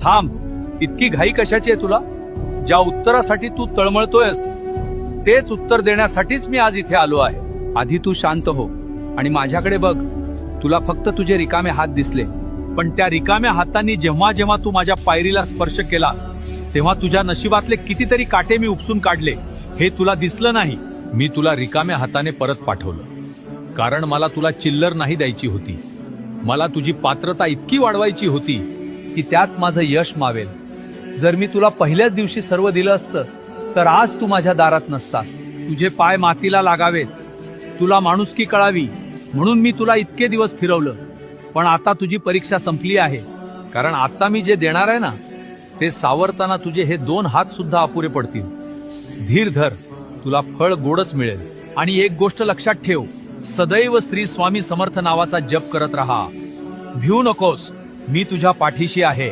थांब, इतकी घाई कशाची आहे तुला? ज्या उत्तरासाठी तू तळमळतोयस तेच उत्तर देण्यासाठीच मी आज इथे आलो आहे. आधी तू शांत हो आणि माझ्याकडे बघ. तुला फक्त तुझे रिकामे हात दिसले, पण त्या रिकाम्या हातांनी जेव्हा जेव्हा तू माझ्या पायरीला स्पर्श केलास तेव्हा तुझ्या नशिबातले कितीतरी काटे मी उपसून काढले. हे तुला दिसलं नाही. मी तुला रिकाम्या हाताने परत पाठवलं, कारण मला तुला चिल्लर नाही द्यायची होती. मला तुझी पात्रता इतकी वाढवायची होती की त्यात माझं यश मावेल. जर मी तुला पहिल्याच दिवशी सर्व दिलं असतं तर आज तू माझ्या दारात नसतास. तुझे पाय मातीला लागावेत, तुला माणुसकी कळावी म्हणून मी तुला इतके दिवस फिरवलं. पण आता तुझी परीक्षा संपली आहे, कारण आता मी जे देणार आहे ना ते सावरताना तुझे हे 2 हात सुद्धा अपुरे पडतील. धीर धर, तुला फळ गोडच मिळेल. आणि एक गोष्ट लक्षात ठेव, सदैव श्री स्वामी समर्थ नावाचा जप करत राहा. भिवू नकोस, मी तुझ्या पाठीशी आहे.